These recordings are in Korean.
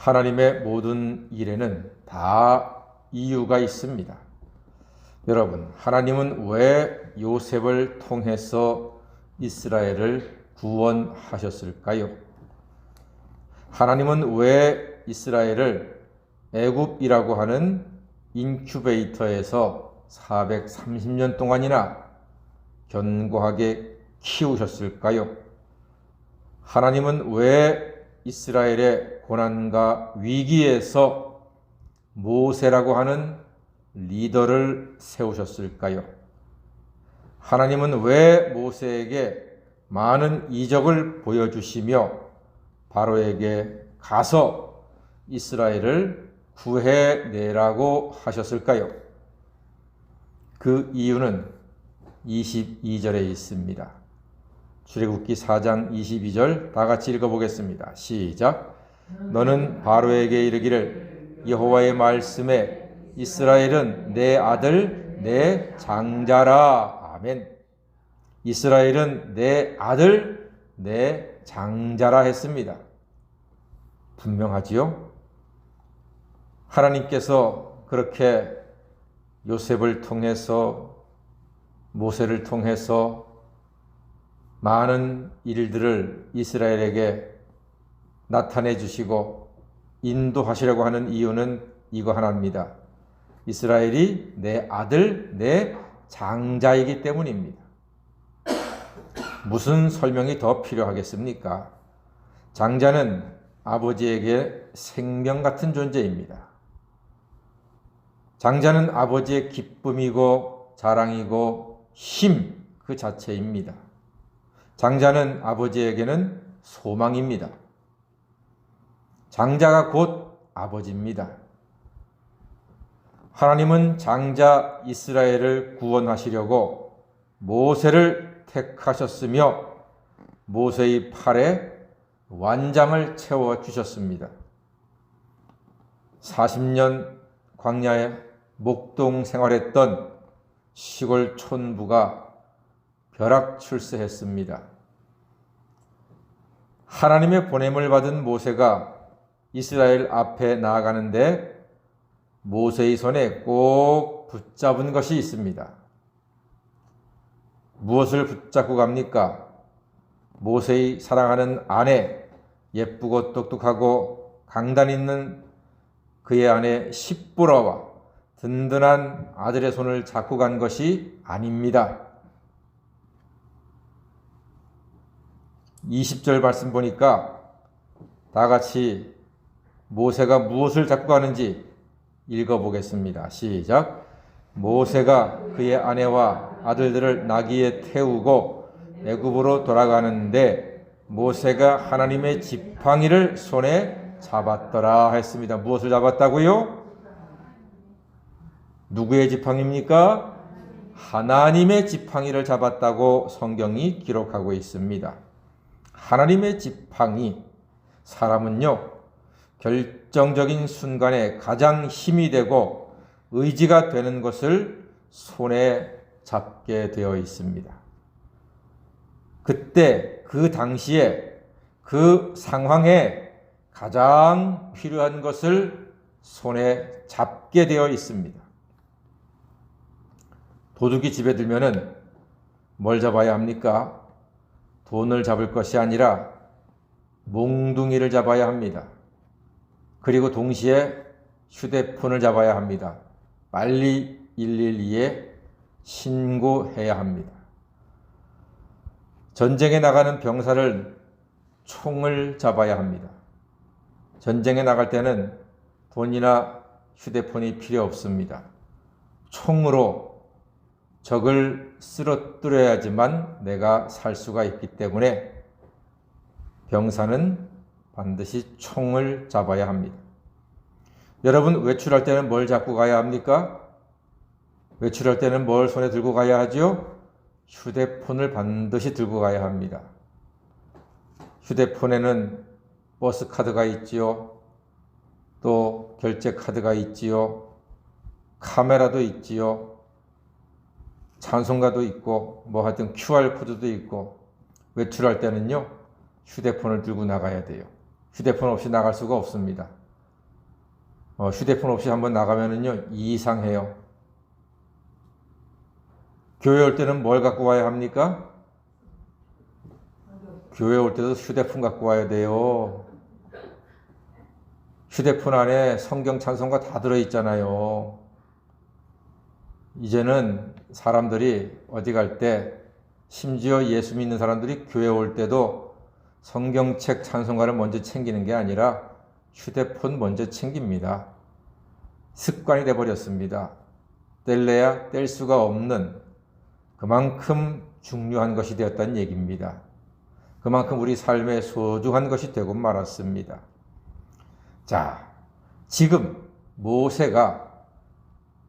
하나님의 모든 일에는 다 이유가 있습니다. 여러분, 하나님은 왜 요셉을 통해서 이스라엘을 구원하셨을까요? 하나님은 왜 이스라엘을 애굽이라고 하는 인큐베이터에서 430년 동안이나 견고하게 키우셨을까요? 하나님은 왜 이스라엘의 고난과 위기에서 모세라고 하는 리더를 세우셨을까요? 하나님은 왜 모세에게 많은 이적을 보여주시며 바로에게 가서 이스라엘을 구해내라고 하셨을까요? 그 이유는 22절에 있습니다. 출애굽기 4장 22절 다 같이 읽어보겠습니다. 시작. 너는 바로에게 이르기를 여호와의 말씀에 이스라엘은 내 아들 내 장자라. 아멘. 이스라엘은 내 아들 내 장자라 했습니다. 분명하지요? 하나님께서 그렇게 요셉을 통해서 모세를 통해서 많은 일들을 이스라엘에게 나타내 주시고 인도하시려고 하는 이유는 이거 하나입니다. 이스라엘이 내 아들, 내 장자이기 때문입니다. 무슨 설명이 더 필요하겠습니까? 장자는 아버지에게 생명 같은 존재입니다. 장자는 아버지의 기쁨이고 자랑이고 힘 그 자체입니다. 장자는 아버지에게는 소망입니다. 장자가 곧 아버지입니다. 하나님은 장자 이스라엘을 구원하시려고 모세를 택하셨으며 모세의 팔에 완장을 채워주셨습니다. 40년 광야에 목동 생활했던 시골 촌부가 벼락 출세했습니다. 하나님의 보냄을 받은 모세가 이스라엘 앞에 나아가는데 모세의 손에 꼭 붙잡은 것이 있습니다. 무엇을 붙잡고 갑니까? 모세의 사랑하는 아내, 예쁘고 똑똑하고 강단 있는 그의 아내 십보라와 든든한 아들의 손을 잡고 간 것이 아닙니다. 20절 말씀 보니까 다 같이 모세가 무엇을 잡고 가는지 읽어보겠습니다. 시작. 모세가 그의 아내와 아들들을 나귀에 태우고 애굽으로 돌아가는데 모세가 하나님의 지팡이를 손에 잡았더라 했습니다. 무엇을 잡았다고요? 누구의 지팡이입니까? 하나님의 지팡이를 잡았다고 성경이 기록하고 있습니다. 하나님의 지팡이, 사람은요, 결정적인 순간에 가장 힘이 되고 의지가 되는 것을 손에 잡게 되어 있습니다. 그때, 그 당시에, 그 상황에 가장 필요한 것을 손에 잡게 되어 있습니다. 도둑이 집에 들면은 뭘 잡아야 합니까? 돈을 잡을 것이 아니라 몽둥이를 잡아야 합니다. 그리고 동시에 휴대폰을 잡아야 합니다. 빨리 112에 신고해야 합니다. 전쟁에 나가는 병사를 총을 잡아야 합니다. 전쟁에 나갈 때는 돈이나 휴대폰이 필요 없습니다. 총으로 적을 쓰러뜨려야지만 내가 살 수가 있기 때문에 병사는 반드시 총을 잡아야 합니다. 여러분, 외출할 때는 뭘 잡고 가야 합니까? 외출할 때는 뭘 손에 들고 가야 하죠? 휴대폰을 반드시 들고 가야 합니다. 휴대폰에는 버스 카드가 있지요. 또 결제 카드가 있지요. 카메라도 있지요. 찬송가도 있고 뭐 하여튼 QR코드도 있고 외출할 때는요 휴대폰을 들고 나가야 돼요. 휴대폰 없이 나갈 수가 없습니다. 휴대폰 없이 한번 나가면은요, 이상해요. 교회 올 때는 뭘 갖고 와야 합니까? 교회 올 때도 휴대폰 갖고 와야 돼요. 휴대폰 안에 성경 찬송가 다 들어있잖아요. 이제는 사람들이 어디 갈 때, 심지어 예수 믿는 사람들이 교회 올 때도 성경책 찬송가를 먼저 챙기는 게 아니라 휴대폰 먼저 챙깁니다. 습관이 돼버렸습니다. 뗄래야 뗄 수가 없는 그만큼 중요한 것이 되었다는 얘기입니다. 그만큼 우리 삶에 소중한 것이 되고 말았습니다. 자, 지금 모세가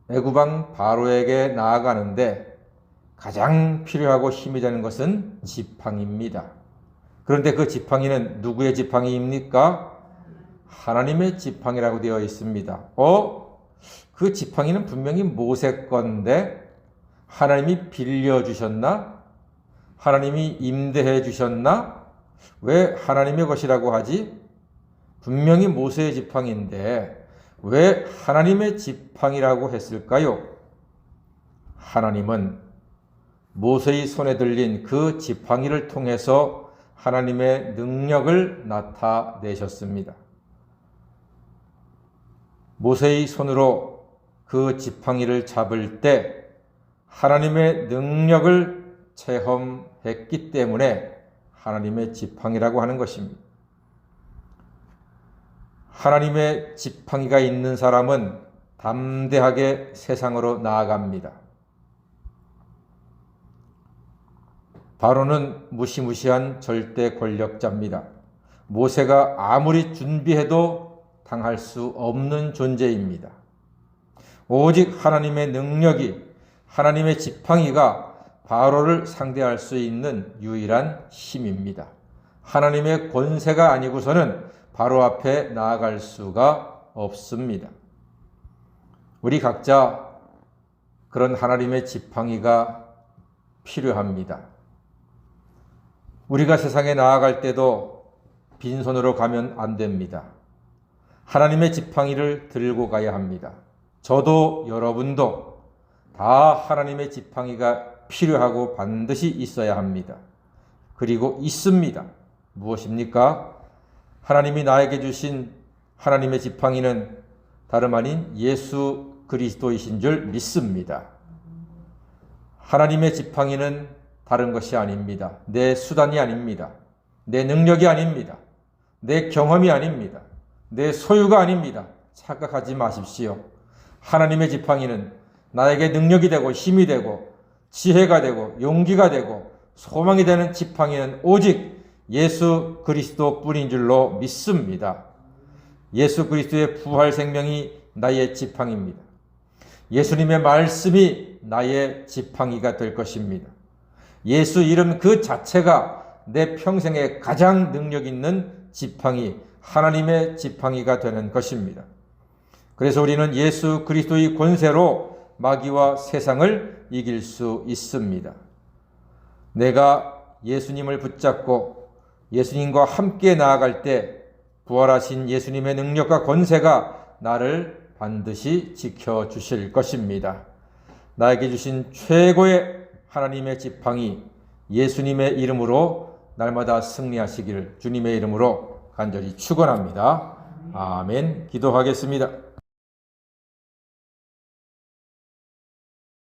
애굽왕 바로에게 나아가는데 가장 필요하고 힘이 되는 것은 지팡이입니다. 그런데 그 지팡이는 누구의 지팡이입니까? 하나님의 지팡이라고 되어 있습니다. 그 지팡이는 분명히 모세 건데 하나님이 빌려주셨나? 하나님이 임대해 주셨나? 왜 하나님의 것이라고 하지? 분명히 모세의 지팡이인데 왜 하나님의 지팡이라고 했을까요? 하나님은 모세의 손에 들린 그 지팡이를 통해서 하나님의 능력을 나타내셨습니다. 모세의 손으로 그 지팡이를 잡을 때 하나님의 능력을 체험했기 때문에 하나님의 지팡이라고 하는 것입니다. 하나님의 지팡이가 있는 사람은 담대하게 세상으로 나아갑니다. 바로는 무시무시한 절대 권력자입니다. 모세가 아무리 준비해도 당할 수 없는 존재입니다. 오직 하나님의 능력이, 하나님의 지팡이가 바로를 상대할 수 있는 유일한 힘입니다. 하나님의 권세가 아니고서는 바로 앞에 나아갈 수가 없습니다. 우리 각자 그런 하나님의 지팡이가 필요합니다. 우리가 세상에 나아갈 때도 빈손으로 가면 안 됩니다. 하나님의 지팡이를 들고 가야 합니다. 저도 여러분도 다 하나님의 지팡이가 필요하고 반드시 있어야 합니다. 그리고 있습니다. 무엇입니까? 하나님이 나에게 주신 하나님의 지팡이는 다름 아닌 예수 그리스도이신 줄 믿습니다. 하나님의 지팡이는 다른 것이 아닙니다. 내 수단이 아닙니다. 내 능력이 아닙니다. 내 경험이 아닙니다. 내 소유가 아닙니다. 착각하지 마십시오. 하나님의 지팡이는 나에게 능력이 되고 힘이 되고 지혜가 되고 용기가 되고 소망이 되는 지팡이는 오직 예수 그리스도 뿐인 줄로 믿습니다. 예수 그리스도의 부활 생명이 나의 지팡이입니다. 예수님의 말씀이 나의 지팡이가 될 것입니다. 예수 이름 그 자체가 내 평생에 가장 능력 있는 지팡이, 하나님의 지팡이가 되는 것입니다. 그래서 우리는 예수 그리스도의 권세로 마귀와 세상을 이길 수 있습니다. 내가 예수님을 붙잡고 예수님과 함께 나아갈 때 부활하신 예수님의 능력과 권세가 나를 반드시 지켜주실 것입니다. 나에게 주신 최고의 하나님의 지팡이 예수님의 이름으로 날마다 승리하시기를 주님의 이름으로 간절히 축원합니다. 아멘. 기도하겠습니다.